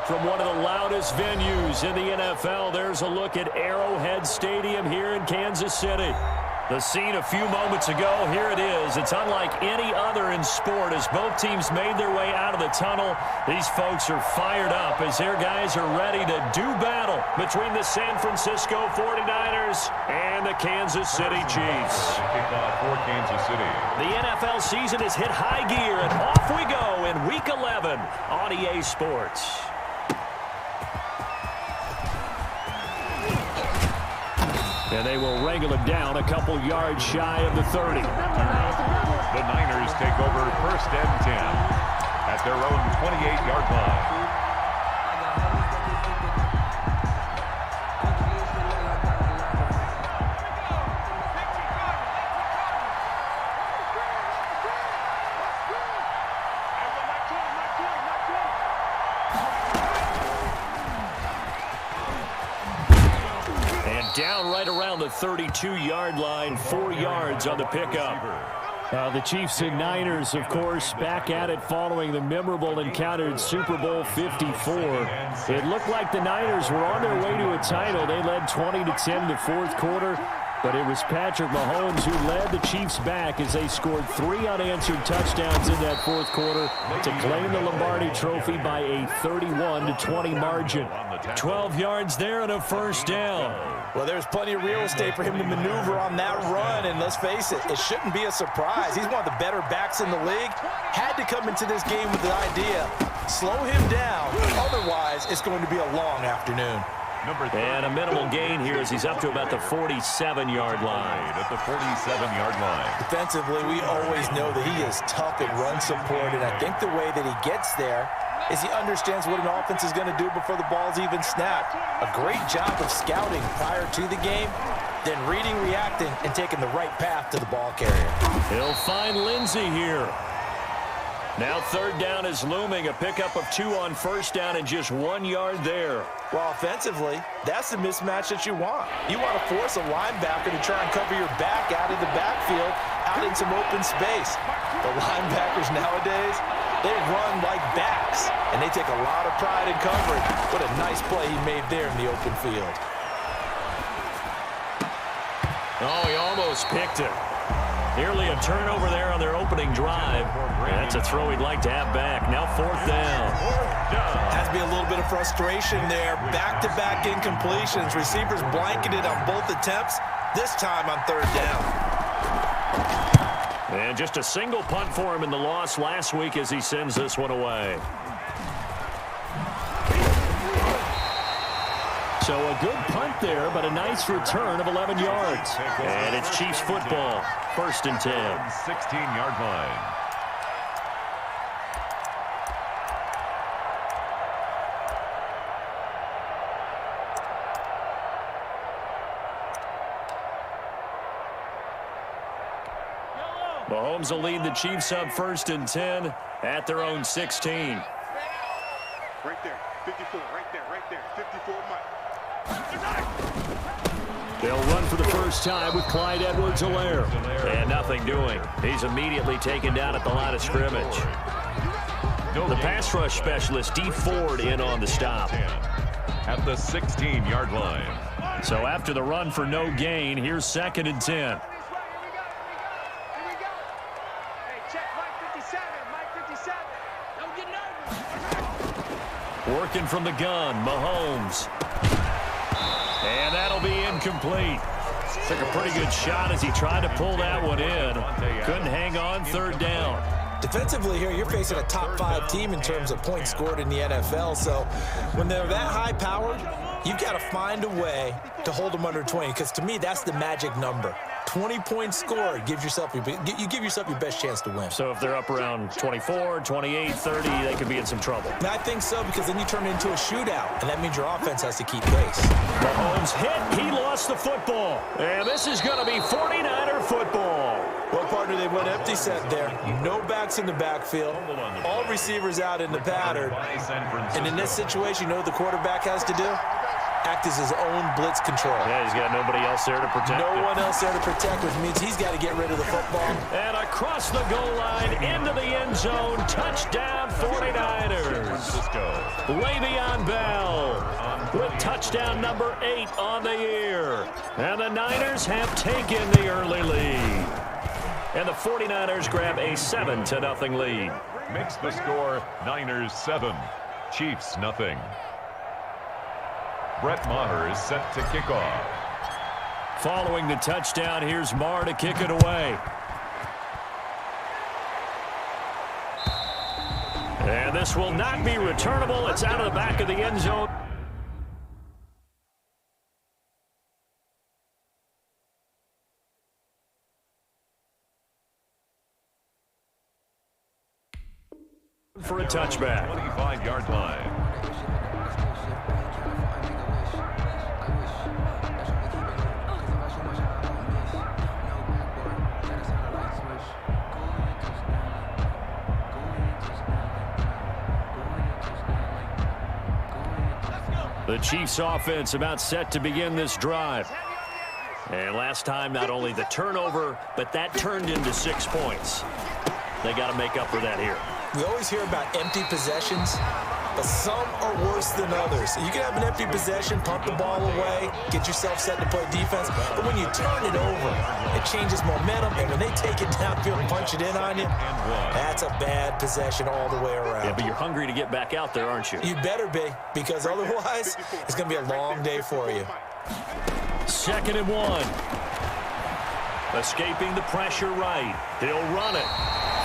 from one of the loudest venues in the NFL. There's a look at Arrowhead Stadium here in Kansas City. The scene a few moments ago, here it is. It's unlike any other in sport as both teams made their way out of the tunnel. These folks are fired up as their guys are ready to do battle between the San Francisco 49ers and the Kansas City Chiefs. Kickoff for Kansas City. The NFL season has hit high gear, and off we go in Week 11 on EA Sports. And they will wrangle him down a couple yards shy of the 30. The Niners take over 1st and 10 at their own 28-yard line. Down right around the 32-yard line, 4 yards on the pickup. The Chiefs and Niners, of course, back at it following the memorable encounter in Super Bowl 54. It looked like the Niners were on their way to a title. They led 20-10 in the fourth quarter, but it was Patrick Mahomes who led the Chiefs back as they scored 3 unanswered touchdowns in that fourth quarter to claim the Lombardi Trophy by a 31-20 margin. 12 yards there and a first down. Well, there's plenty of real estate for him to maneuver on that run, and let's face it, it shouldn't be a surprise. He's one of the better backs in the league. Had to come into this game with the idea, slow him down, otherwise it's going to be a long afternoon. And a minimal gain here as he's up to about the 47-yard line. At the 47-yard line. Defensively, we always know that he is tough in run support, and I think the way that he gets there is he understands what an offense is going to do before the ball's even snapped. A great job of scouting prior to the game, then reading, reacting, and taking the right path to the ball carrier. He'll find Lindsey here. Now 3rd down is looming, a pickup of 2 on 1st down and just 1 yard there. Well, offensively, that's the mismatch that you want. You want to force a linebacker to try and cover your back out of the backfield, out in some open space. The linebackers nowadays, they run like backs, and they take a lot of pride in coverage. What a nice play he made there in the open field. Oh, he almost picked it. Nearly a turnover there on their opening drive. That's a throw he'd like to have back. Now 4th down. Has to be a little bit of frustration there. Back-to-back incompletions. Receivers blanketed on both attempts, this time on 3rd down. And just a single punt for him in the loss last week as he sends this one away. So a good punt there, but a nice return of 11 yards. And it's Chiefs football, 1st and 10. 16-yard line. Mahomes will lead the Chiefs up 1st and 10 at their own 16. Right there, 54, right there, 54, Mike. They'll run for the first time with Clyde Edwards-Helaire. And nothing doing. He's immediately taken down at the line of scrimmage. The pass rush specialist, D. Ford, in on the stop. At the 16-yard line. So after the run for no gain, here's 2nd and 10. Working from the gun, Mahomes. And that'll be incomplete. Took a pretty good shot as he tried to pull that one in. Couldn't hang on, 3rd down. Defensively here, you're facing a top 5 team in terms of points scored in the NFL. So when they're that high-powered, you've got to find a way to hold them under 20, because to me, that's the magic number. 20 points scored gives yourself you give yourself your best chance to win. So if they're up around 24, 28, 30, they could be in some trouble. I think so, because then you turn it into a shootout, and that means your offense has to keep pace. Mahomes hit. He lost the football. And this is going to be 49er football. Well, partner, they went empty set there. No backs in the backfield. All receivers out in the pattern. And in this situation, you know what the quarterback has to do? act as his own blitz control. Yeah, he's got nobody else there to protect No him. one else there to protect, which means he's got to get rid of the football. And across the goal line, into the end zone, touchdown 49ers. Le'Veon Bell with touchdown number 8 on the year. And the Niners have taken the early lead. And the 49ers grab a 7-0 lead. Makes the score Niners 7, Chiefs nothing. Brett Maher is set to kick off. Following the touchdown, here's Maher to kick it away. And this will not be returnable. It's out of the back of the end zone. For a touchback. 25-yard line. The Chiefs offense about set to begin this drive. And last time, not only the turnover, but that turned into 6 points. They got to make up for that here. We always hear about empty possessions, but some are worse than others. You can have an empty possession, pump the ball away, get yourself set to play defense, but when you turn it over, it changes momentum, and when they take it downfield and punch it in on you, that's a bad possession all the way around. Yeah, but you're hungry to get back out there, aren't you? You better be, because otherwise, it's going to be a long day for you. 2nd and 1. Escaping the pressure right. He'll run it.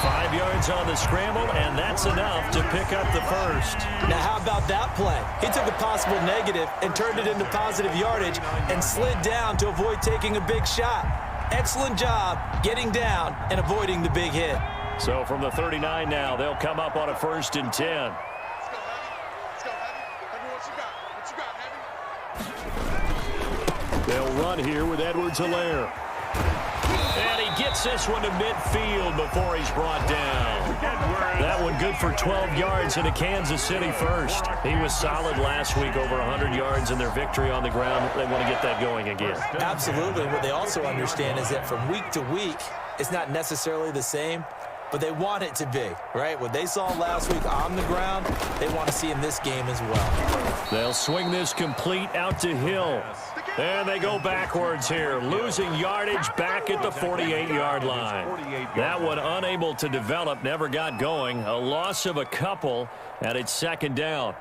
5 yards on the scramble, and that's enough to pick up the first. Now, how about that play? He took a possible negative and turned it into positive yardage and slid down to avoid taking a big shot. Excellent job getting down and avoiding the big hit. So from the 39 now, they'll come up on a 1st and 10. Let's go, Heavy. What you got, Heavy? They'll run here with Edwards-Helaire. And he gets this one to midfield before he's brought down. That one good for 12 yards and a Kansas City first. He was solid last week, over 100 yards in their victory on the ground. They want to get that going again. Absolutely. What they also understand is that from week to week, it's not necessarily the same, but they want it to be, right? What they saw last week on the ground, they want to see in this game as well. They'll swing this complete out to Hill. And they go backwards here, losing yardage back at the 48-yard line. That one unable to develop, never got going. A loss of a couple, and it's 2nd down.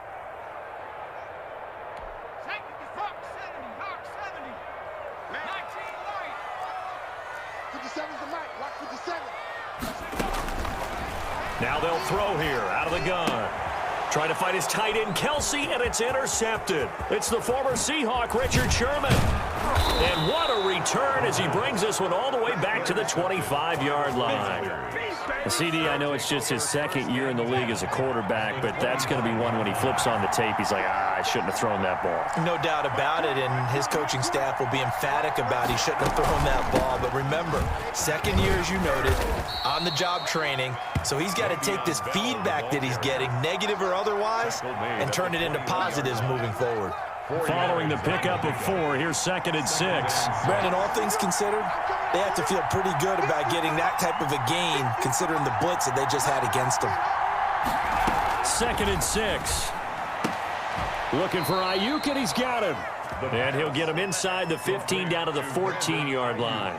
Now they'll throw here out of the gun. Trying to fight his tight end, Kelsey, and it's intercepted. It's the former Seahawk, Richard Sherman. And what a return as he brings this one all the way back to the 25-yard line. CD, I know it's just his 2nd year in the league as a quarterback, but that's going to be one when he flips on the tape. He's like, I shouldn't have thrown that ball. No doubt about it, and his coaching staff will be emphatic about he shouldn't have thrown that ball. But remember, 2nd year, as you noted, on-the-job training. So he's got to take this feedback that he's getting, negative or otherwise, and turn it into positives moving forward. Following the pickup of 4, here's 2nd and 6. Brandon, all things considered, they have to feel pretty good about getting that type of a gain, considering the blitz that they just had against them. 2nd and 6. Looking for Ayuk, and he's got him. And he'll get him inside the 15 down to the 14-yard line.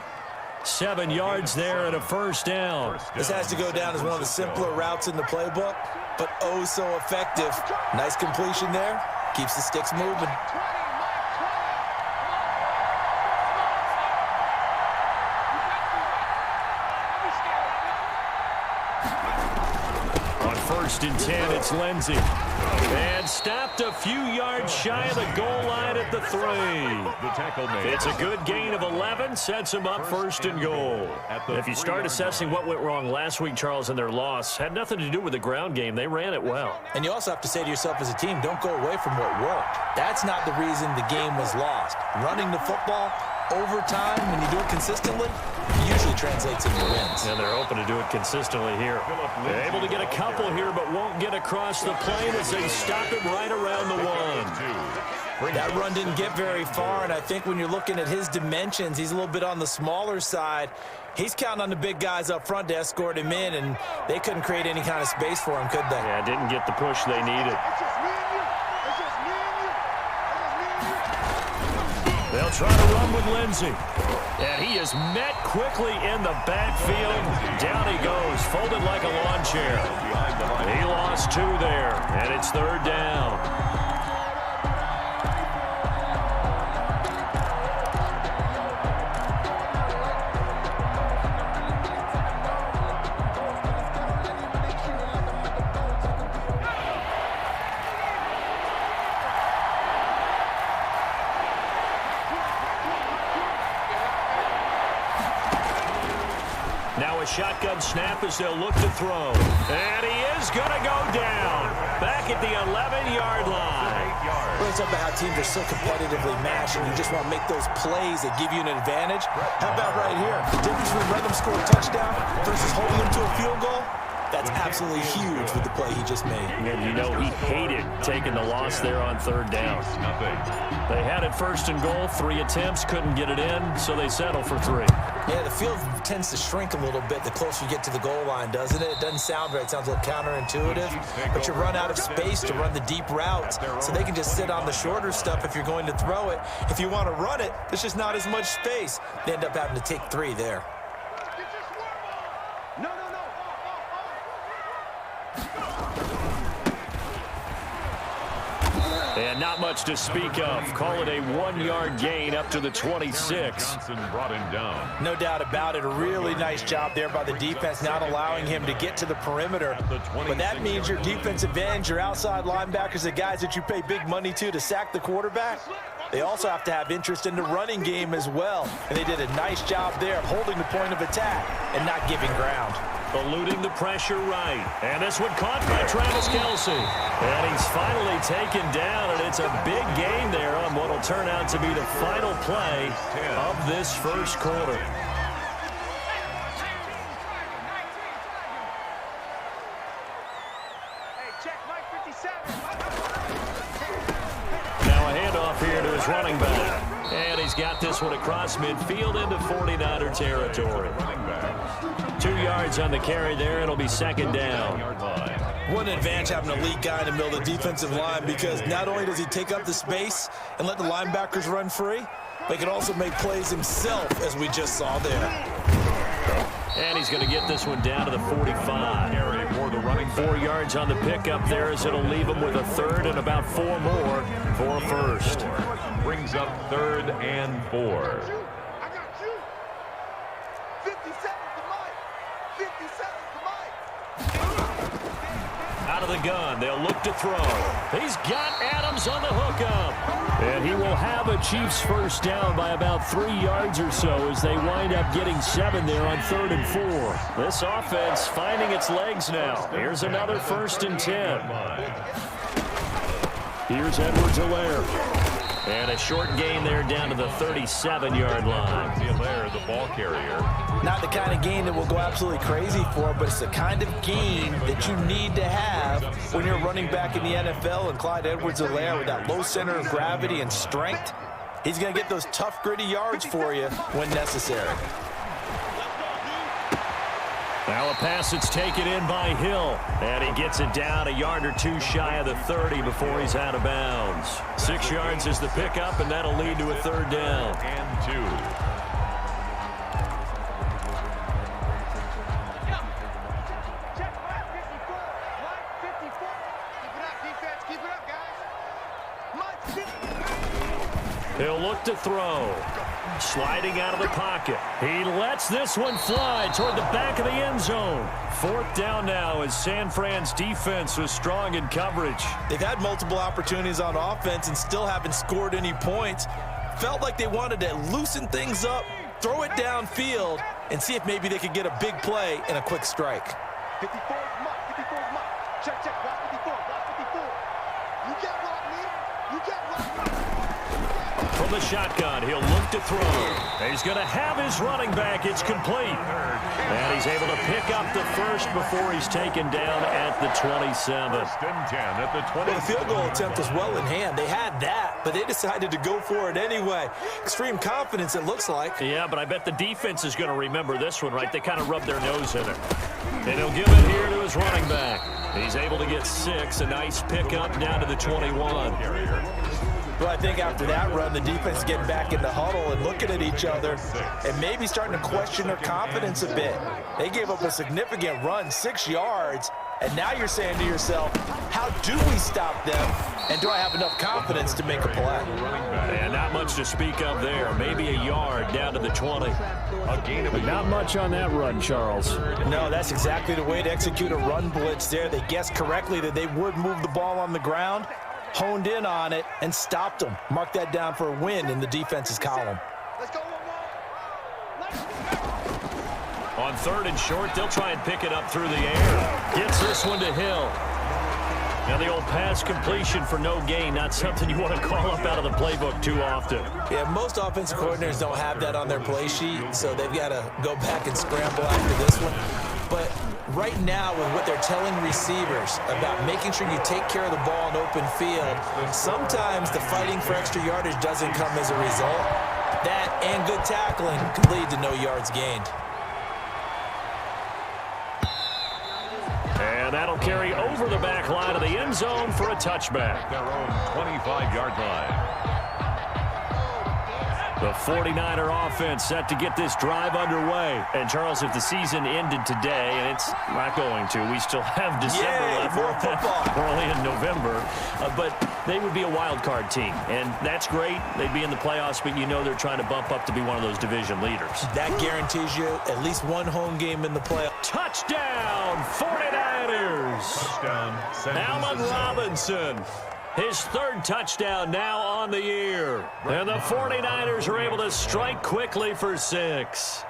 7 yards there and a 1st down. This has to go down as one of the simpler routes in the playbook, but oh so effective. Nice completion there. Keeps the sticks moving. On 1st and 10, it's Lindsey. And stopped a few yards shy of the goal line at the 3. The tackle made. It's a good gain of 11, sets him up 1st and goal. If you start assessing what went wrong last week, Charles, in their loss, had nothing to do with the ground game. They ran it well. And you also have to say to yourself as a team, don't go away from what worked. That's not the reason the game was lost. Running the football over time, when you do it consistently, it usually translates into wins. And they're hoping to do it consistently here. They're able to get a couple here, but won't get across the plane as they stop him right around the 1. That run didn't get very far, and I think when you're looking at his dimensions, he's a little bit on the smaller side. He's counting on the big guys up front to escort him in, and they couldn't create any kind of space for him, could they? Yeah, didn't get the push they needed. They'll try to run with Lindsey. And he is met quickly in the backfield. Down he goes, folded like a lawn chair. He lost 2 there, and it's 3rd down. Now a shotgun snap as they'll look to throw. And he is going to go down. Back at the 11-yard line. Well, it's about how teams are so competitively matched, and you just want to make those plays that give you an advantage. How about right here? The difference between letting them score a touchdown versus holding them to a field goal? That's absolutely huge with the play he just made. And you know he hated taking the loss there on 3rd down. They had it 1st and goal, 3 attempts, couldn't get it in, so they settle for 3. Yeah, the field tends to shrink a little bit the closer you get to the goal line, doesn't it? It doesn't sound right. It sounds a little counterintuitive. But you run out of space to run the deep routes, so they can just sit on the shorter stuff if you're going to throw it. If you want to run it, there's just not as much space. They end up having to take 3 there. And not much to speak of. Call it a 1-yard gain up to the 26. Johnson brought him down. No doubt about it. A really nice job there by the defense, not allowing him to get to the perimeter. But that means your defensive ends, your outside linebackers, the guys that you pay big money to sack the quarterback, they also have to have interest in the running game as well. And they did a nice job there of holding the point of attack and not giving ground. Eluding the pressure right. And this one caught by Travis Kelce. And he's finally taken down, and it's a big gain there on what will turn out to be the final play of this first quarter. Now a handoff here to his running back. And he's got this one across midfield into 49er territory. 2 yards on the carry there. It'll be 2nd down. What an advantage having a elite guy in the middle of the defensive line, because not only does he take up the space and let the linebackers run free, but he can also make plays himself, as we just saw there. And he's going to get this one down to the 45. 4 yards on the pickup there, as it'll leave him with a 3rd and about 4 more for a first. Brings up 3rd and 4. Out of the gun, they'll look to throw. He's got Adams on the hookup. And he will have a Chiefs first down by about 3 yards or so as they wind up getting 7 there on 3rd and 4. This offense finding its legs now. Here's another 1st and 10. Here's Edwards-Helaire. And a short gain there down to the 37-yard line. Helaire, the ball carrier. Not the kind of gain that will go absolutely crazy for, but it's the kind of gain that you need to have when you're running back in the NFL. And Clyde Edwards-Helaire, with that low center of gravity and strength, he's going to get those tough, gritty yards for you when necessary. Now a pass that's taken in by Hill. And he gets it down a yard or 2 shy of the 30 before he's out of bounds. 6 yards is the pickup, and that'll lead to a 3rd down. And 2. He'll look to throw. Sliding out of the pocket. He lets this one fly toward the back of the end zone. 4th down now as San Fran's defense was strong in coverage. They've had multiple opportunities on offense and still haven't scored any points. Felt like they wanted to loosen things up, throw it downfield, and see if maybe they could get a big play and a quick strike. 54 mark, 54 mark. Check, watch 54, watch 54. You get what, man? You get what? From the shotgun, he'll look to throw. He's going to have his running back. It's complete. And he's He's able to pick up the first before he's taken down at the 27. First and 10 at the 20. Well, the field goal attempt was well in hand. They had that, but they decided to go for it anyway. Extreme confidence, it looks like. Yeah, but I bet the defense is going to remember this one, right? They kind of rubbed their nose in it. And he'll give it here to his running back. He's able to get 6, a nice pickup down to the 21. Well, I think after that run, the defense is getting back in the huddle and looking at each other and maybe starting to question their confidence a bit. They gave up a significant run, 6 yards, and now you're saying to yourself, how do we stop them, and do I have enough confidence to make a play? And not much to speak of there. Maybe a yard down to the 20. But not much on that run, Charles. No, that's exactly the way to execute a run blitz there. They guessed correctly that they would move the ball on the ground, honed in on it, and stopped them. Mark that down for a win in the defense's column. Let's go, On 3rd and short, they'll try and pick it up through the air. Gets this one to Hill. Now the old pass completion for no gain, not something you want to call up out of the playbook too often. Yeah, most offensive coordinators don't have that on their play sheet, so they've got to go back and scramble after this one. But right now, with what they're telling receivers about making sure you take care of the ball in open field, sometimes the fighting for extra yardage doesn't come as a result. That and good tackling could lead to no yards gained. And that'll carry over the back line of the end zone for a touchback. Their own 25-yard line. The 49er offense set to get this drive underway. And, Charles, if the season ended today, and it's not going to, we still have December left. More football. We're only in November. But they would be a wild card team. And that's great. They'd be in the playoffs, but you know they're trying to bump up to be one of those division leaders. That guarantees you at least one home game in the playoffs. Touchdown, 49ers. Touchdown. Allen Robinson. His 3rd touchdown now on the year. And the 49ers are able to strike quickly for 6.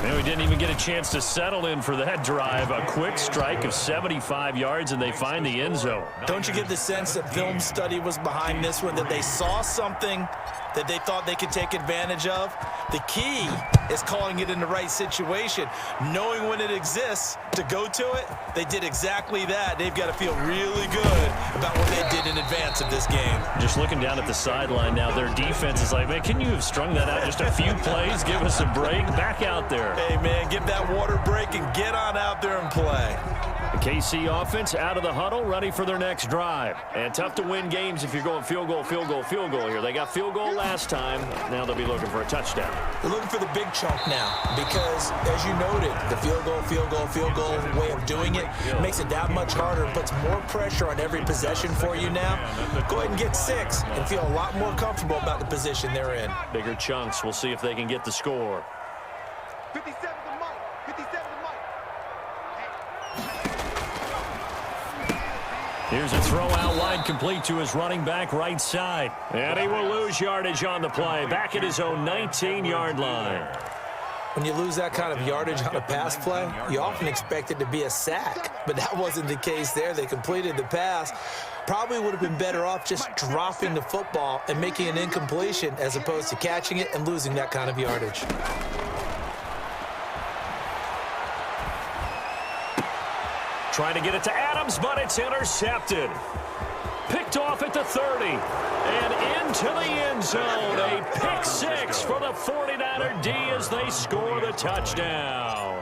And we didn't even get a chance to settle in for that drive. A quick strike of 75 yards, and they find the end zone. Don't you get the sense that film study was behind this one, that they saw something that they thought they could take advantage of? The key is calling it in the right situation, knowing when it exists to go to it. They did exactly that. They've got to feel really good about what they did in advance of this game. Just looking down at the sideline now, their defense is like, man, can you have strung that out just a few plays? Give us a break. Back out there. Hey, man, give that water break and get on out there and play. The KC offense out of the huddle, ready for their next drive. And tough to win games if you're going field goal, field goal, field goal here. They got field goal last time. Now they'll be looking for a touchdown. They're looking for the big chunk now because, as you noted, the field goal, field goal, field goal way of doing it makes it that much harder, puts more pressure on every possession for you now. Go ahead and get 6 and feel a lot more comfortable about the position they're in. Bigger chunks. We'll see if they can get the score. 57 to Mike. 57 to Mike. Here's a throw out wide, complete to his running back right side. And he will lose yardage on the play. Back at his own 19-yard line. When you lose that kind of yardage on a pass play, you often expect it to be a sack. But that wasn't the case there. They completed the pass. Probably would have been better off just dropping the football and making an incompletion as opposed to catching it and losing that kind of yardage. Trying to get it to Adams, but it's intercepted. Picked off at the 30. And into the end zone. A pick 6 for the 49er D as they score the touchdown.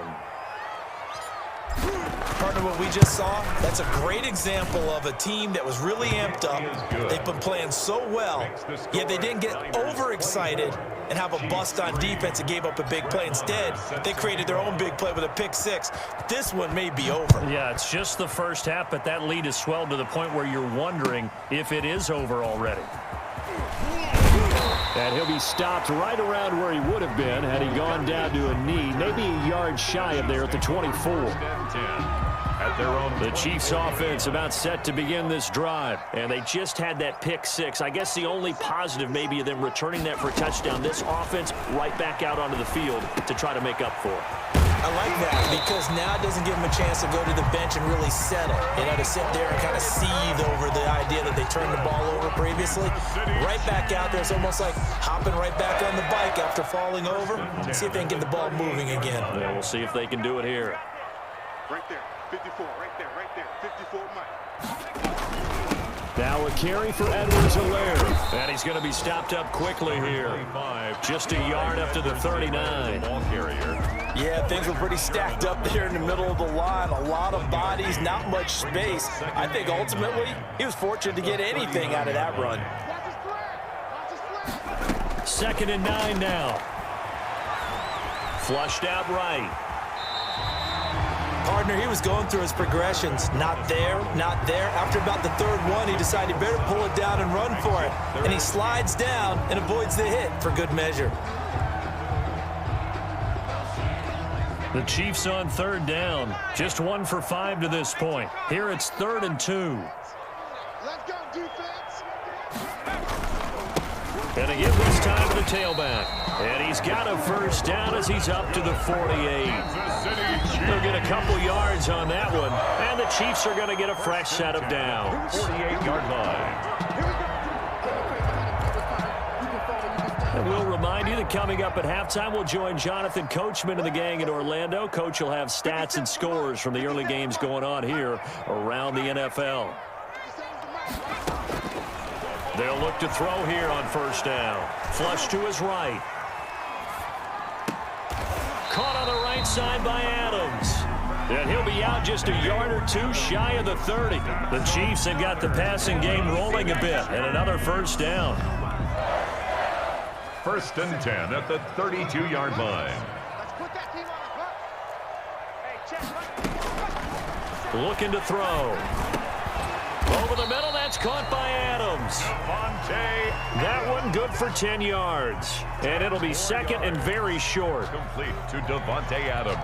Partner, what we just saw, that's a great example of a team that was really amped up. They've been playing so well, yet they didn't get overexcited and have a bust on defense and gave up a big play. Instead, they created their own big play with a pick 6. This one may be over. Yeah, it's just the first half, but that lead has swelled to the point where you're wondering if it is over already. And he'll be stopped right around where he would have been had he gone down to a knee, maybe a yard shy of there at the 24. at their own. The Chiefs offense about set to begin this drive. And they just had that pick six. I guess the only positive maybe of them returning that for a touchdown. This offense right back out onto the field to try to make up for it. I like that because now it doesn't give them a chance to go to the bench and really settle. To sit there and kind of seethe over the idea that they turned the ball over previously. Right back out there. It's almost like hopping right back on the bike after falling over. See if they can get the ball moving again. Yeah, we'll see if they can do it here. Right there, 54, right there, 54, Mike. Now a carry for Edwards-Helaire. And he's going to be stopped up quickly here. Just a yard up to the 39. Ball carrier. Yeah, things were pretty stacked up there in the middle of the line. A lot of bodies, not much space. I think ultimately he was fortunate to get anything out of that run. Second and 9 now. Flushed out right. Partner, he was going through his progressions. Not there, not there. After about the third one, he decided he better pull it down and run for it. And he slides down and avoids the hit for good measure. The Chiefs on third down. Just 1 for 5 to this point. Here it's 3rd and 2. Let's go, defense. And a give this time to the tailback. And he's got a first down as he's up to the 48. They'll get a couple yards on that one. And the Chiefs are going to get a fresh set of downs. 48-yard line. And we'll remind you that coming up at halftime, we'll join Jonathan Coachman and the gang in Orlando. Coach will have stats and scores from the early games going on here around the NFL. They'll look to throw here on first down. Flush to his right. Caught on the right side by Adams. And he'll be out just a yard or two shy of the 30. The Chiefs have got the passing game rolling a bit. And another first down. 1st and 10 at the 32-yard line. Let's put that team on the hook. Looking to throw. Over the middle, that's caught by Adams. That one good for 10 yards. And it'll be second and very short. Complete to Devontae Adams.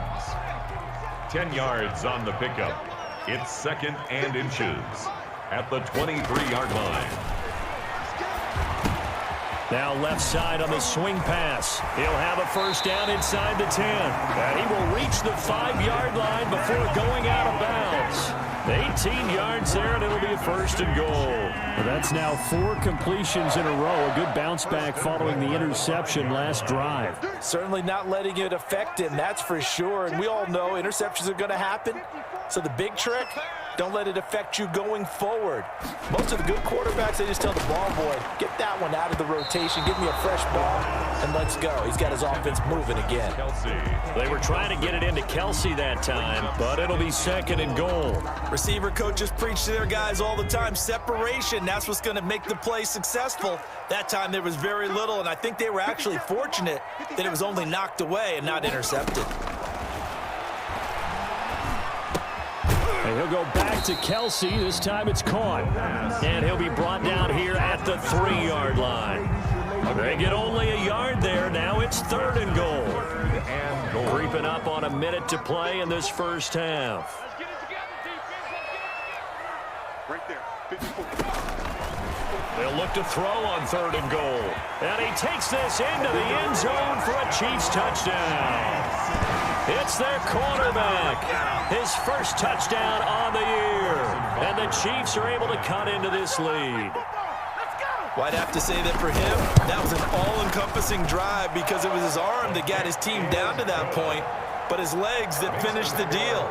10 yards on the pickup. It's 2nd and inches at the 23-yard line. Now left side on the swing pass. He'll have a first down inside the 10. And he will reach the 5-yard line before going out of bounds. 18 yards there, and it'll be a 1st and goal. Well, that's now 4 completions in a row. A good bounce back following the interception last drive. Certainly not letting it affect him, that's for sure. And we all know interceptions are going to happen. So the big trick, don't let it affect you going forward. Most of the good quarterbacks, they just tell the ball boy, get that one out of the rotation, give me a fresh ball, and let's go. He's got his offense moving again. They were trying to get it into Kelsey that time, but it'll be 2nd and goal. Receiver coaches preach to their guys all the time, separation, that's what's going to make the play successful. That time there was very little, and I think they were actually fortunate that it was only knocked away and not intercepted. And he'll go back to Kelsey. This time it's caught. And he'll be brought down here at the 3-yard line. They get only a yard there. Now it's 3rd and goal. Creeping up on a minute to play in this first half. Right there, 54. They'll look to throw on 3rd and goal. And he takes this into the end zone for a Chiefs touchdown. It's their quarterback. His first touchdown on the year. And the Chiefs are able to cut into this lead. Well, I'd have to say that for him, that was an all-encompassing drive because it was his arm that got his team down to that point, but his legs that finished the deal.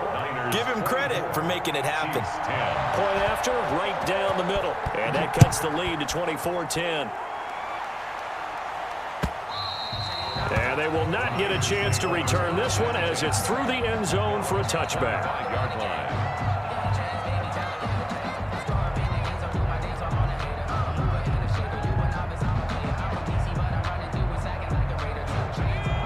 Give him credit for making it happen. Point after, right down the middle. And that cuts the lead to 24-10. And they will not get a chance to return this one as it's through the end zone for a touchback.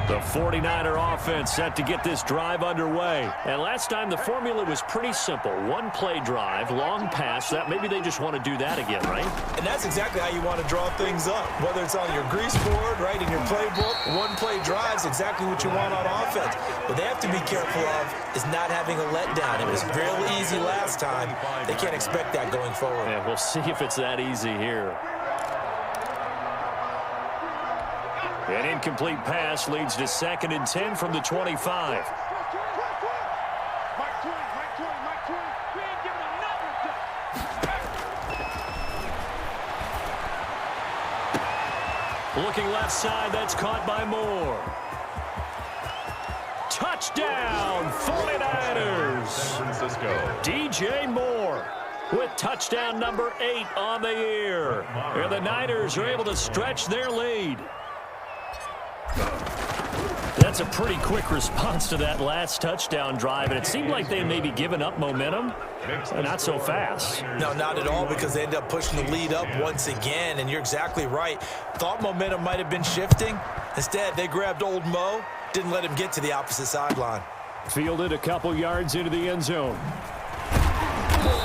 The The 49er offense set to get this drive underway. And last time the formula was pretty simple. One play drive, long pass. That maybe they just want to do that again, right? And that's exactly how you want to draw things up. Whether it's on your grease board, right, in your playbook, one play drive is exactly what you want on offense. What they have to be careful of is not having a letdown. It was real easy last time. They can't expect that going forward. And we'll see if it's that easy here. An incomplete pass leads to 2nd and 10 from the 25. Looking left side, that's caught by Moore. Touchdown, 49ers. San Francisco. DJ Moore with touchdown number 8 on the year. And the Niners are able to stretch their lead. That's a pretty quick response to that last touchdown drive, and it seemed like they may be giving up momentum. Not so fast. No, not at all, because they end up pushing the lead up once again, and you're exactly right. Thought momentum might have been shifting. Instead, they grabbed old Mo, didn't let him get to the opposite sideline. Fielded a couple yards into the end zone.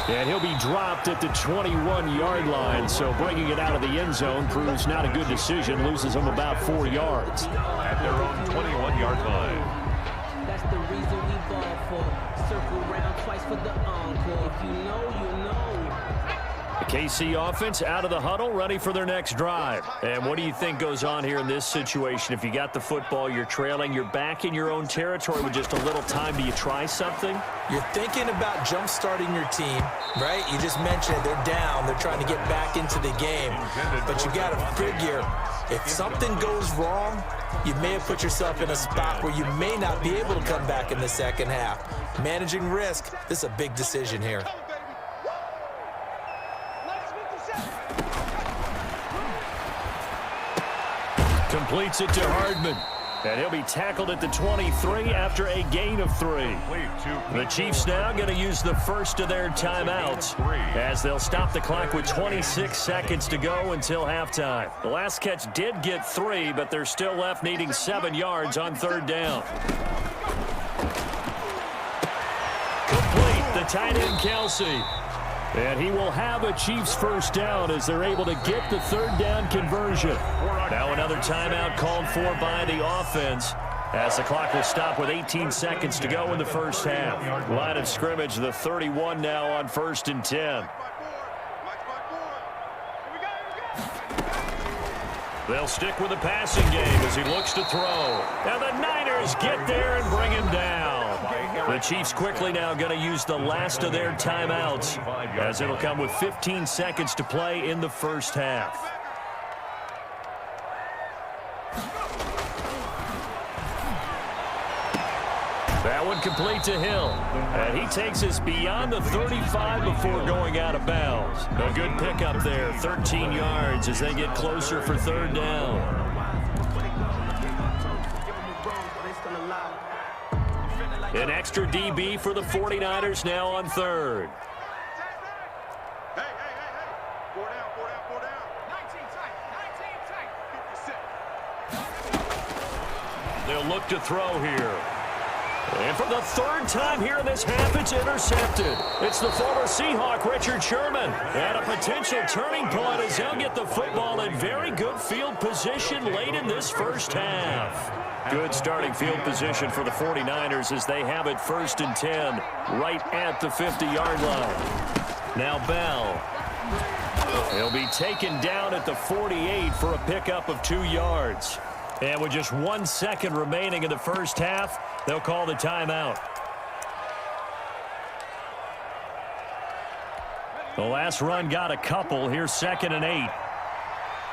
And he'll be dropped at the 21-yard line, so bringing it out of the end zone proves not a good decision. Loses him about 4 yards. At their own 21-yard line. That's the reason we ball for. Circle round twice for the encore. If you know, you know. The KC offense out of the huddle, ready for their next drive. And what do you think goes on here in this situation? If you got the football, you're trailing, you're back in your own territory with just a little time. Do you try something? You're thinking about jump-starting your team, right? You just mentioned they're down. They're trying to get back into the game. But you got to figure, if something goes wrong, you may have put yourself in a spot where you may not be able to come back in the second half. Managing risk, this is a big decision here. Completes it to Hardman. And he'll be tackled at the 23 after a gain of 3. The Chiefs now going to use the first of their timeouts as they'll stop the clock with 26 seconds to go until halftime. The last catch did get 3, but they're still left needing 7 yards on 3rd down. Complete, the tight end Kelsey. And he will have a Chiefs first down as they're able to get the 3rd down conversion. Now another timeout called for by the offense as the clock will stop with 18 seconds to go in the first half. Line of scrimmage, the 31 now on 1st and 10. They'll stick with the passing game as he looks to throw. Now the Niners get there and bring him down. The Chiefs quickly now going to use the last of their timeouts as it'll come with 15 seconds to play in the first half. That one complete to Hill. And he takes us beyond the 35 before going out of bounds. A good pickup there, 13 yards as they get closer for 3rd down. An extra DB for the 49ers now on 3rd. Hey. 4 down. 19 tight. They'll look to throw here. And for the 3rd time here in this half, it's intercepted. It's the former Seahawk, Richard Sherman. And a potential turning point as they'll get the football in very good field position late in this first half. Good starting field position for the 49ers as they have it 1st and 10 right at the 50-yard line. Now Bell. He'll be taken down at the 48 for a pickup of 2 yards. And with just 1 second remaining in the first half, they'll call the timeout. The last run got a couple. Here's 2nd and 8.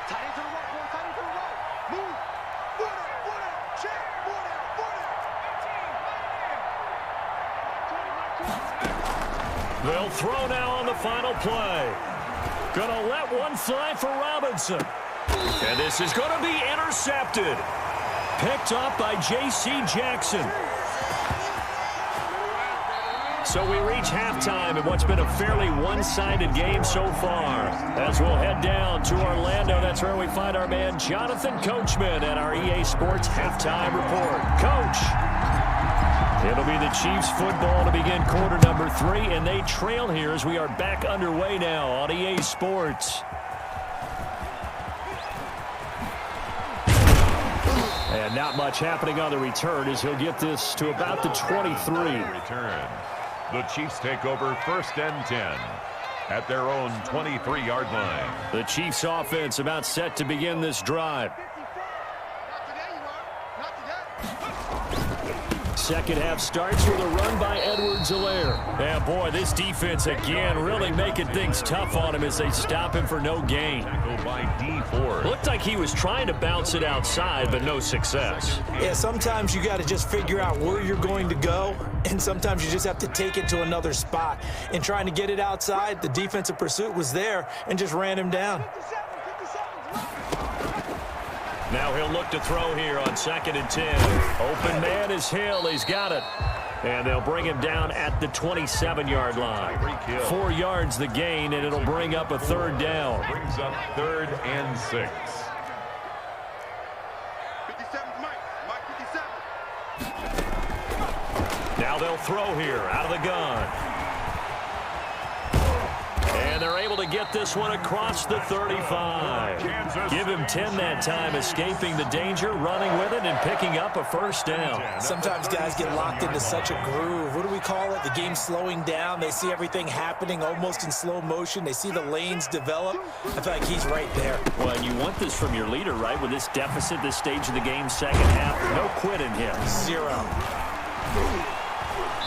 Tight end to the right, boy. Tight end to the right. Move. 4 down. Check. 4 down. They'll throw now on the final play. Gonna let one fly for Robinson. And this is going to be intercepted. Picked up by J.C. Jackson. So we reach halftime in what's been a fairly one-sided game so far. As we'll head down to Orlando, that's where we find our man Jonathan Coachman at our EA Sports Halftime Report. Coach, it'll be the Chiefs football to begin quarter number 3, and they trail here as we are back underway now on EA Sports. And not much happening on the return as he'll get this to about the 23. Return. The Chiefs take over 1st and 10 at their own 23-yard line. The Chiefs offense about set to begin this drive. Second half starts with a run by Edwards-Helaire. Yeah, boy, this defense again really making things tough on him as they stop him for no gain. Tackled by D Ford. Looked like he was trying to bounce it outside, but no success. Yeah, sometimes you got to just figure out where you're going to go, and sometimes you just have to take it to another spot. In trying to get it outside, the defensive pursuit was there and just ran him down. Now he'll look to throw here on 2nd and 10. Open man is Hill. He's got it. And they'll bring him down at the 27-yard line. 4 yards the gain, and it'll bring up a 3rd down. Brings up 3rd and 6. 57, Mike 57. Now they'll throw here out of the gun. And they're able to get this one across the 35. Give him 10 that time, escaping the danger, running with it, and picking up a 1st down. Sometimes guys get locked into such a groove. What do we call it? The game's slowing down. They see everything happening almost in slow motion. They see the lanes develop. I feel like he's right there. Well, and you want this from your leader, right? With this deficit, this stage of the game, 2nd half, no quitting him. 0.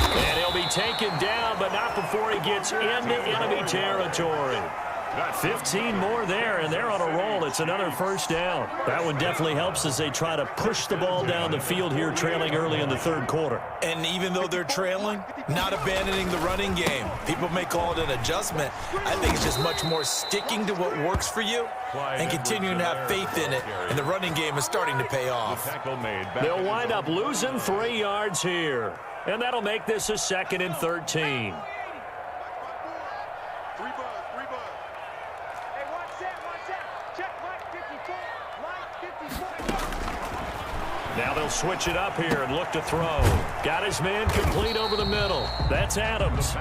And he'll be taken down, but not before he gets into enemy territory. Got 15 more there, and they're on a roll. It's another 1st down. That one definitely helps as they try to push the ball down the field here, trailing early in the 3rd quarter. And even though they're trailing, not abandoning the running game. People may call it an adjustment. I think it's just much more sticking to what works for you and continuing to have faith in it. And the running game is starting to pay off. They'll wind up losing 3 yards here. And that'll make this a 2nd and 13. Now they'll switch it up here and look to throw. Got his man complete over the middle. That's Adams.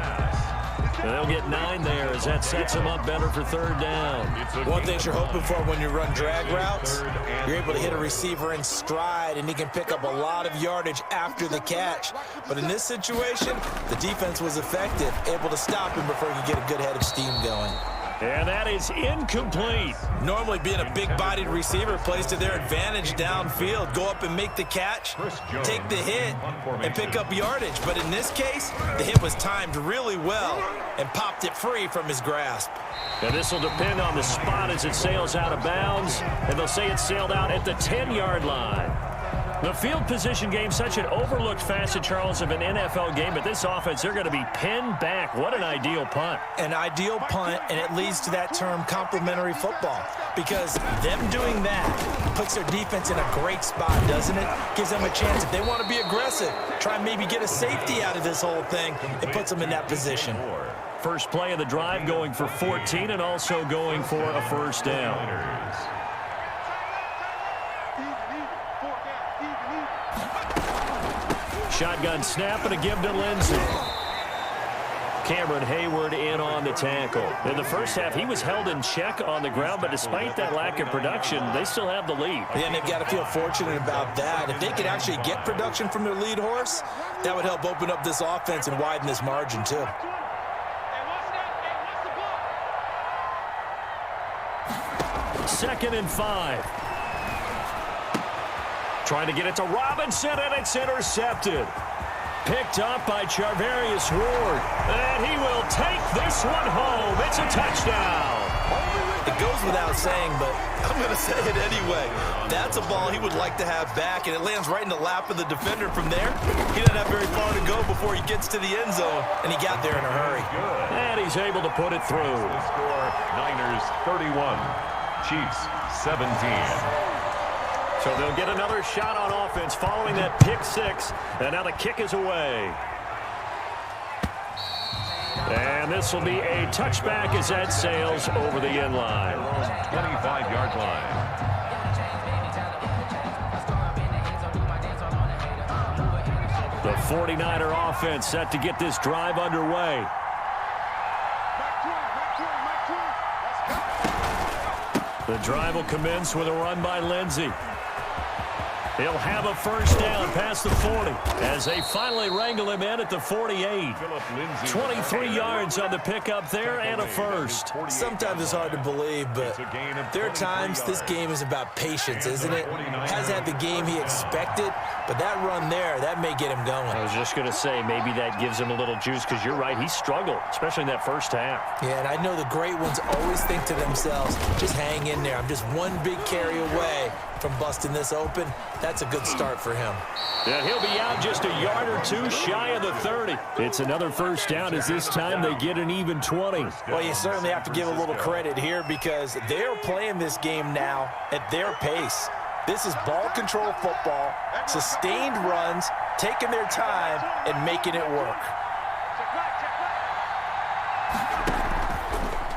And they'll get 9 there as that sets him up better for 3rd down. One thing you're hoping for when you run drag routes, you're able to hit a receiver in stride, and he can pick up a lot of yardage after the catch. But in this situation, the defense was effective, able to stop him before he could get a good head of steam going. And that is incomplete. Normally being a big-bodied receiver plays to their advantage downfield. Go up and make the catch, take the hit, and pick up yardage. But in this case, the hit was timed really well and popped it free from his grasp. And this will depend on the spot as it sails out of bounds. And they'll say it sailed out at the 10-yard line. The field position game, such an overlooked facet, Charles, of an NFL game. But this offense, they're going to be pinned back. What an ideal punt. An ideal punt, and it leads to that term complementary football. Because them doing that puts their defense in a great spot, doesn't it? Gives them a chance. If they want to be aggressive, try and maybe get a safety out of this whole thing, it puts them in that position. First play of the drive going for 14 and also going for a 1st down. Shotgun snap and a give to Lindsey. Cameron Hayward in on the tackle. In the first half, he was held in check on the ground, but despite that lack of production, they still have the lead. And they've got to feel fortunate about that. If they could actually get production from their lead horse, that would help open up this offense and widen this margin too. Second and 5. Trying to get it to Robinson, and it's intercepted. Picked up by Charvarius Ward. And he will take this one home. It's a touchdown. It goes without saying, but I'm going to say it anyway. That's a ball he would like to have back, and it lands right in the lap of the defender from there. He doesn't have very far to go before he gets to the end zone, and he got there in a hurry. And he's able to put it through. The score, Niners 31, Chiefs 17. So they'll get another shot on offense following that pick 6. And now the kick is away. And this will be a touchback as that sails over the end line. 25-yard line. The 49er offense set to get this drive underway. The drive will commence with a run by Lindsey. He'll have a first down past the 40 as they finally wrangle him in at the 48. 23 yards on the pickup there and a first. Sometimes it's hard to believe, but there are times this game is about patience, isn't it? Hasn't had the game he expected, but that run there, that may get him going. I was just going to say maybe that gives him a little juice because you're right, he struggled, especially in that first half. Yeah, and I know the great ones always think to themselves, just hang in there. I'm just one big carry away from busting this open. That's a good start for him. Yeah, he'll be out just a yard or two shy of the 30. It's another first down as this time they get an even 20. Well, you certainly have to give a little credit here because they're playing this game now at their pace. This is ball control football, sustained runs, taking their time and making it work.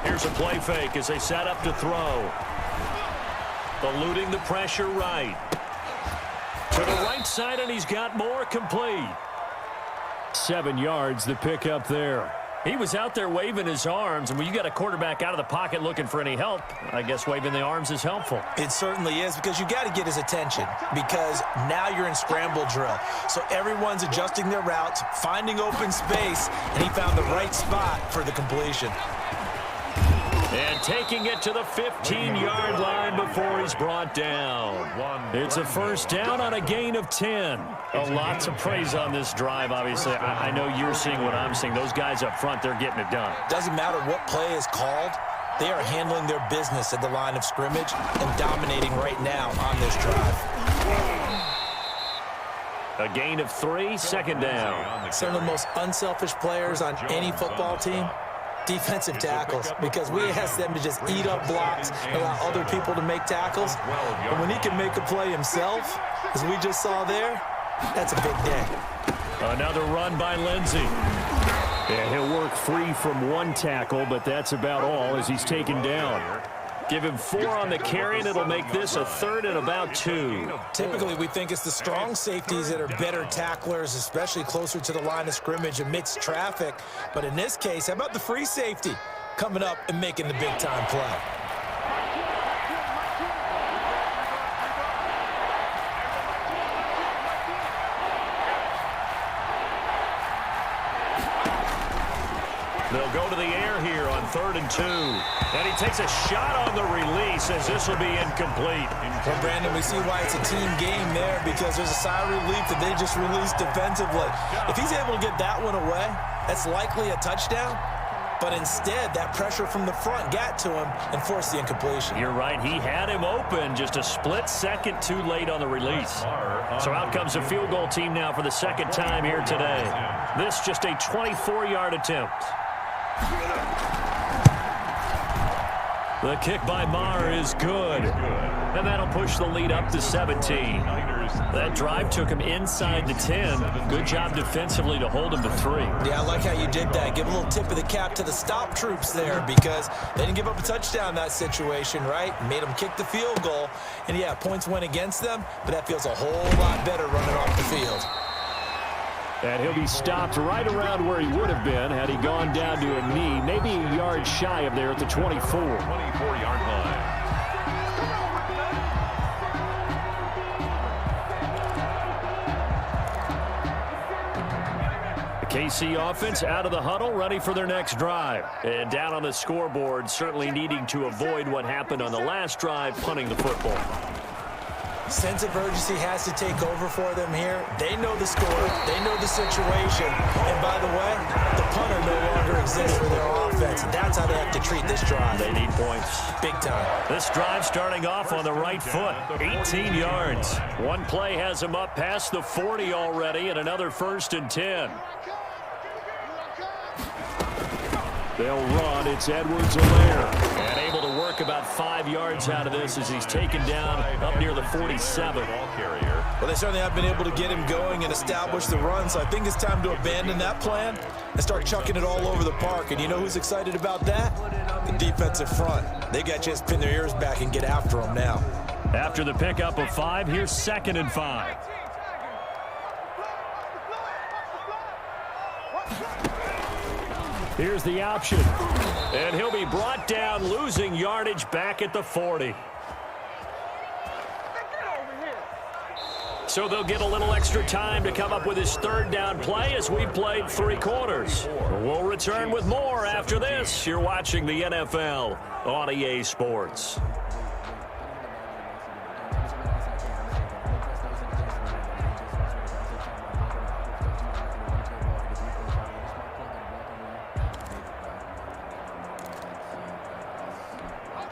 Here's a play fake as they set up to throw. Eluding the pressure right. To the right side, and he's got more complete. 7 yards, the pickup there. He was out there waving his arms, and when you got a quarterback out of the pocket looking for any help, I guess waving the arms is helpful. It certainly is because you got to get his attention because now you're in scramble drill. So everyone's adjusting their routes, finding open space, and he found the right spot for the completion. And taking it to the 15-yard line before he's brought down. It's a first down on a gain of 10. A lot to praise on this drive, obviously. I know you're seeing what I'm seeing. Those guys up front, they're getting it done. Doesn't matter what play is called. They are handling their business at the line of scrimmage and dominating right now on this drive. A gain of 3, second down. Some of the most unselfish players on any football team, defensive tackles, because we ask them to just eat up blocks and allow other people to make tackles. But when he can make a play himself, as we just saw there, that's a big day. Another run by Lindsey. Yeah, he'll work free from one tackle, but that's about all as he's taken down. Give him 4 on the carry, and it'll make this a 3rd and about 2. Typically, we think it's the strong safeties that are better tacklers, especially closer to the line of scrimmage amidst traffic. But in this case, how about the free safety coming up and making the big-time play? They'll go to the air here on 3rd and 2. And he takes a shot on the release as this will be incomplete. Well, Brandon, we see why it's a team game there because there's a sigh of relief that they just released defensively. If he's able to get that one away, that's likely a touchdown. But instead, that pressure from the front got to him and forced the incompletion. You're right. He had him open just a split second too late on the release. So out comes a field goal team now for the second time here today. This just a 24-yard attempt. The kick by Maher is good. And that'll push the lead up to 17. That drive took him inside the 10. Good job defensively to hold him to 3. Yeah, I like how you did that. Give a little tip of the cap to the stop troops there because they didn't give up a touchdown in that situation, right? Made them kick the field goal. And, yeah, points went against them, but that feels a whole lot better running off the field. And he'll be stopped right around where he would have been had he gone down to a knee, maybe a yard shy of there at the 24. 24-yard line. KC offense out of the huddle, ready for their next drive. And down on the scoreboard, certainly needing to avoid what happened on the last drive, punting the football. Sense of urgency has to take over for them here. They know the score. They know the situation. And by the way, the punter no longer exists for their offense. That's how they have to treat this drive. They need points. Big time. This drive starting off on the right foot. 18 yards. One play has them up past the 40 already, and another 1st and 10. They'll run. It's Edwards-Helaire. And able to work took about 5 yards out of this as he's taken down up near the 47. Well, they certainly have been able to get him going and establish the run, so I think it's time to abandon that plan and start chucking it all over the park. And you know who's excited about that? The defensive front. They got a chance to pin their ears back and get after him now. After the pickup of 5, here's 2nd and 5. Here's the option. And he'll be brought down, losing yardage back at the 40. So they'll get a little extra time to come up with his 3rd down play as we've played 3 quarters. We'll return with more after this. You're watching the NFL on EA Sports.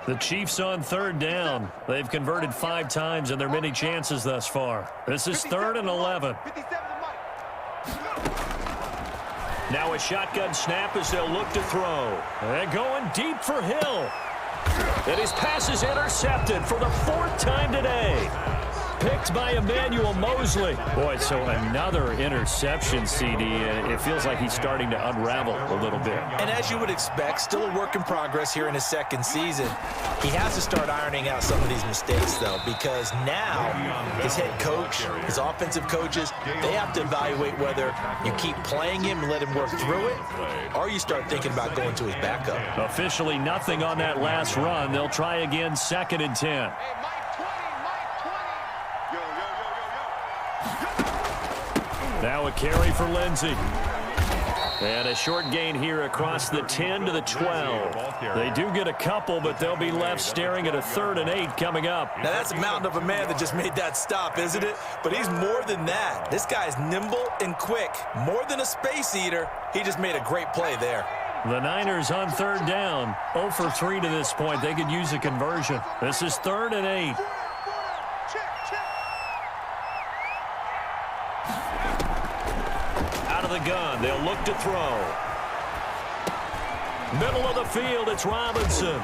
The Chiefs on 3rd down. They've converted 5 times in their many chances thus far. This is 3rd and 11. Now a shotgun snap as they'll look to throw. They're going deep for Hill. And his pass is intercepted for the 4th time today. Picked by Emmanuel Mosley. Boy, so another interception, CD. It feels like he's starting to unravel a little bit. And as you would expect, still a work in progress here in his 2nd season. He has to start ironing out some of these mistakes, though, because now his head coach, his offensive coaches, they have to evaluate whether you keep playing him and let him work through it, or you start thinking about going to his backup. Officially nothing on that last run. They'll try again, 2nd and 10. Now a carry for Lindsey. And a short gain here across the 10 to the 12. They do get a couple, but they'll be left staring at a 3rd and 8 coming up. Now that's a mountain of a man that just made that stop, isn't it? But he's more than that. This guy's nimble and quick. More than a space eater. He just made a great play there. The Niners on 3rd down. 0 for 3 to this point. They could use a conversion. This is 3rd and 8. The gun. They'll look to throw. Middle of the field, it's Robinson.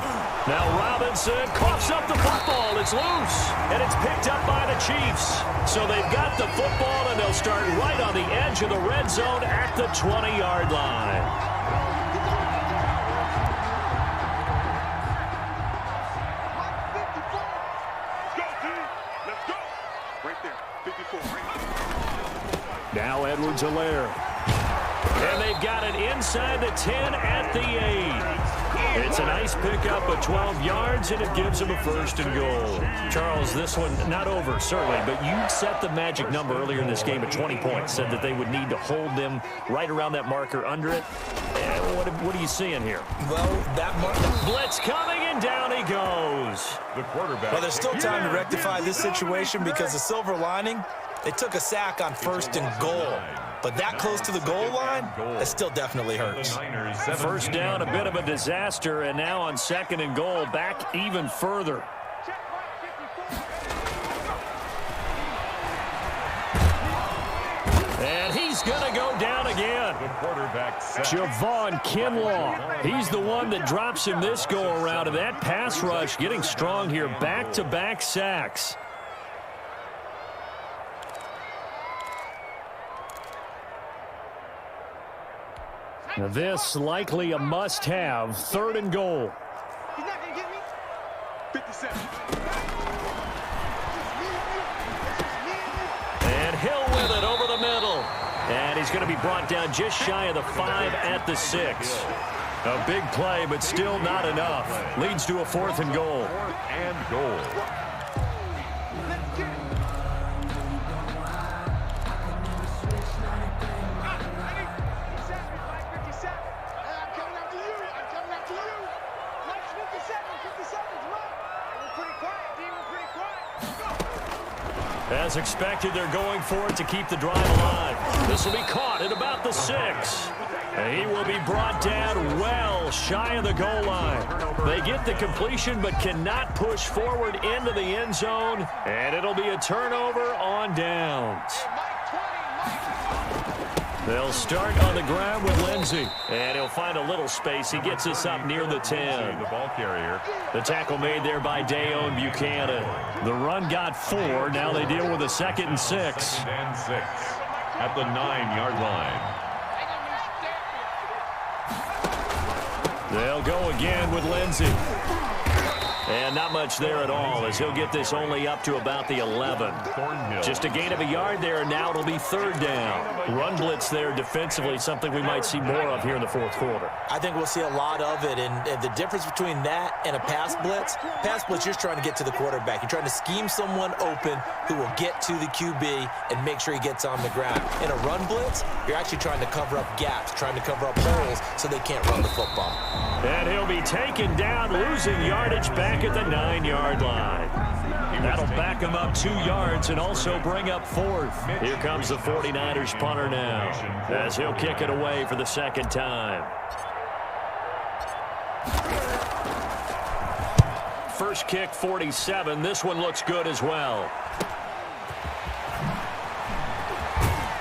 Now Robinson coughs up the football. It's loose, and it's picked up by the Chiefs. So they've got the football, and they'll start right on the edge of the red zone at the 20-yard line. Now Edwards-Helaire. And they've got it inside the 10 at the 8. It's a nice pickup of 12 yards, and it gives them a 1st and goal. Charles, this one not over, certainly, but you set the magic number earlier in this game at 20 points, said that they would need to hold them right around that marker under it. What are you seeing here? Well, that marker. Blitz coming, and down he goes. The quarterback. Well, there's still time to rectify this situation because the silver lining, they took a sack on 1st and goal. But that close to the goal line, that still definitely hurts. 1st down, a bit of a disaster, and now on 2nd and goal, back even further. And he's going to go down again. Javon Kinlaw. He's the one that drops him this go-around, and that pass rush getting strong here. Back-to-back sacks. Now this likely a must-have. 3rd and goal. He's not going to get me. 57. And Hill with it over the middle. And he's going to be brought down just shy of the 5 at the 6. A big play, but still not enough. Leads to a 4th and goal. 4th and goal. As expected, they're going for it to keep the drive alive. This will be caught at about the 6. He will be brought down well shy of the goal line. They get the completion but cannot push forward into the end zone, and it'll be a turnover on downs. They'll start on the ground with Lindsey. And he'll find a little space. He gets us up near the 10. The ball carrier. The tackle made there by Dayon Buchanan. The run got 4. Now they deal with a 2nd and 6. 2nd and 6 at the 9-yard line. They'll go again with Lindsey. And not much there at all as he'll get this only up to about the 11. Just a gain of a yard there, and now it'll be 3rd down. Run blitz there defensively, something we might see more of here in the 4th quarter. I think we'll see a lot of it, and the difference between that and a pass blitz, you're trying to get to the quarterback. You're trying to scheme someone open who will get to the QB and make sure he gets on the ground. In a run blitz, you're actually trying to cover up gaps, trying to cover up holes so they can't run the football. And he'll be taken down, losing yardage back at the 9-yard line. That'll back him up 2 yards and also bring up 4th. Here comes the 49ers punter now as he'll kick it away for the 2nd time. First kick, 47. This one looks good as well.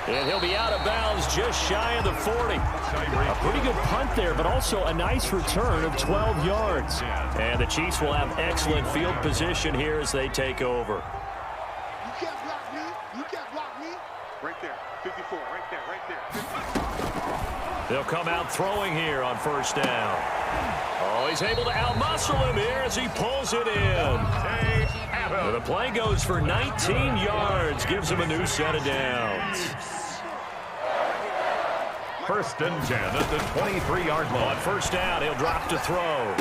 And he'll be out of bounds just shy of the 40. A pretty good punt there, but also a nice return of 12 yards. And the Chiefs will have excellent field position here as they take over. You can't block me. You can't block me. Right there. 54. Right there. Right there. They'll come out throwing here on 1st down. Oh, he's able to outmuscle him here as he pulls it in. The play goes for 19 yards, gives him a new set of downs. 1st and 10 at the 23-yard line. On 1st down, he'll drop to throw.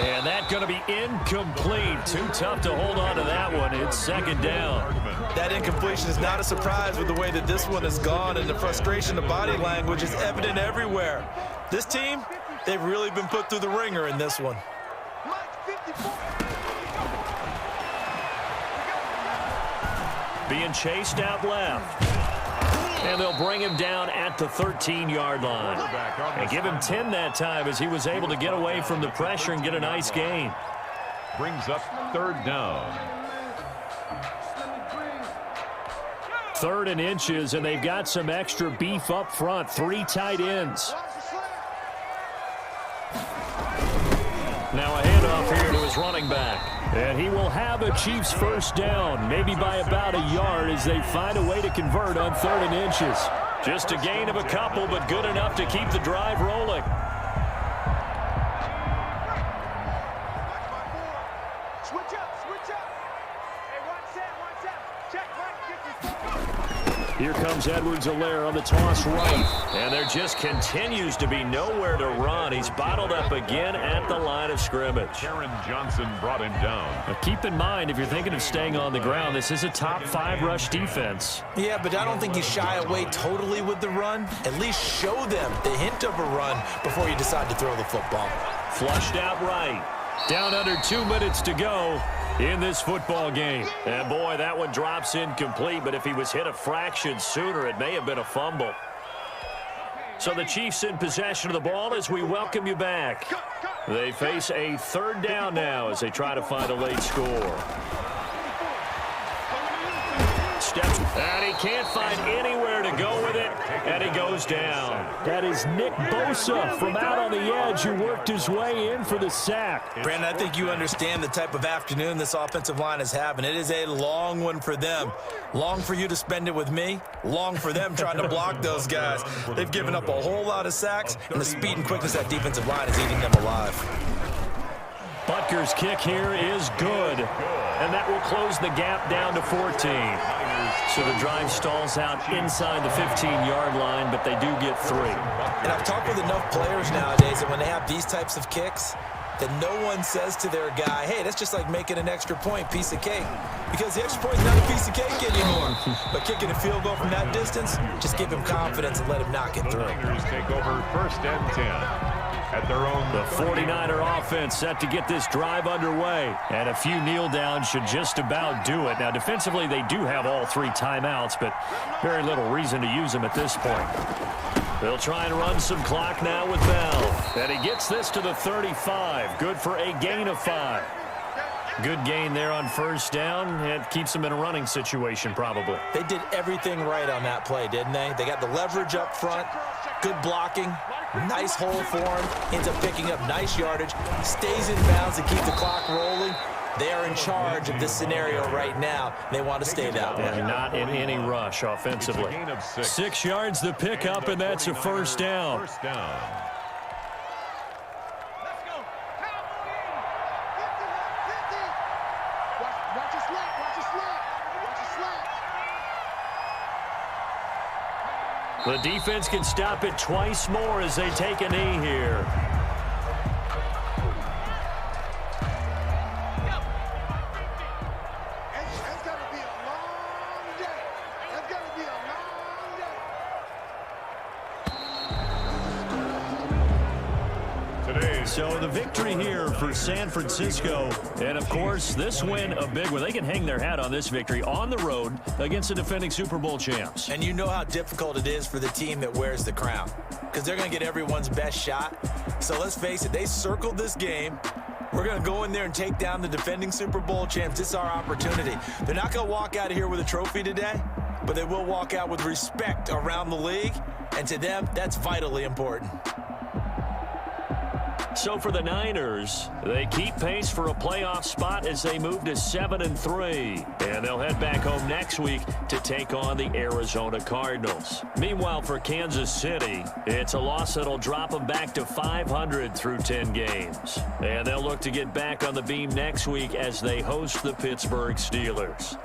And that's going to be incomplete. Too tough to hold on to that one. It's 2nd down. That incompletion is not a surprise with the way that this one has gone, and the frustration, the body language is evident everywhere. This team, they've really been put through the ringer in this one. Being chased out left. And they'll bring him down at the 13-yard line. And give him 10 that time as he was able to get away from the pressure and get a nice gain. Brings up 3rd down. 3rd and inches, and they've got some extra beef up front. 3 tight ends. Now a handoff here to his running back. And he will have a Chiefs 1st down, maybe by about a yard as they find a way to convert on 3rd and inches. Just a gain of a couple, but good enough to keep the drive rolling. Switch up. Switch up. Hey, watch that. Check right. Here comes Edwards-Helaire on the toss right. And there just continues to be nowhere to run. He's bottled up again at the line of scrimmage. Karen Johnson brought him down. Now keep in mind, if you're thinking of staying on the ground, this is a top 5 rush defense. Yeah, but I don't think you shy away totally with the run. At least show them the hint of a run before you decide to throw the football. Flushed out right. Down under 2 minutes to go in this football game. And boy, that one drops incomplete, but if he was hit a fraction sooner, it may have been a fumble. So the Chiefs in possession of the ball as we welcome you back. They face a 3rd down now as they try to find a late score. Steps, and he can't find anywhere to go with it, and he goes down. That is Nick Bosa from out on the edge who worked his way in for the sack. Brandon, I think you understand the type of afternoon this offensive line is having. It is a long one for them. Long for you to spend it with me. Long for them trying to block those guys. They've given up a whole lot of sacks, and the speed and quickness of that defensive line is eating them alive. Butker's kick here is good, and that will close the gap down to 14. So the drive stalls out inside the 15-yard line, but they do get 3. And I've talked with enough players nowadays that when they have these types of kicks, that no one says to their guy, hey, that's just like making an extra point, piece of cake. Because the extra point is not a piece of cake anymore. But kicking a field goal from that distance, just give him confidence and let him knock it through. Niners take over 1st and 10. At their own. The 49er offense set to get this drive underway. And a few kneel downs should just about do it. Now, defensively, they do have all 3 timeouts, but very little reason to use them at this point. They'll try and run some clock now with Bell. And he gets this to the 35. Good for a gain of 5. Good gain there on first down. It keeps them in a running situation probably. They did everything right on that play, didn't they? They got the leverage up front, good blocking, nice hole for him, ends up picking up nice yardage, stays in bounds to keep the clock rolling. They are in charge of this scenario right now. They want to stay that way. And not in any rush offensively. 6 yards the pickup, and that's a first down. Let's go. Watch your slant. Watch your slant. Watch your slant. The defense can stop it twice more as they take a knee here. It's going to be a long day. It's going to be a long day. So the victory here for San Francisco. And, of course, this win a big one. They can hang their hat on this victory on the road against the defending Super Bowl champs. And you know how difficult it is for the team that wears the crown, because they're going to get everyone's best shot. So let's face it, they circled this game. We're going to go in there and take down the defending Super Bowl champs. This is our opportunity. They're not going to walk out of here with a trophy today, but they will walk out with respect around the league. And to them, that's vitally important. So for the Niners, they keep pace for a playoff spot as they move to 7-3. And they'll head back home next week to take on the Arizona Cardinals. Meanwhile, for Kansas City, it's a loss that'll drop them back to 500 through 10 games. And they'll look to get back on the beam next week as they host the Pittsburgh Steelers.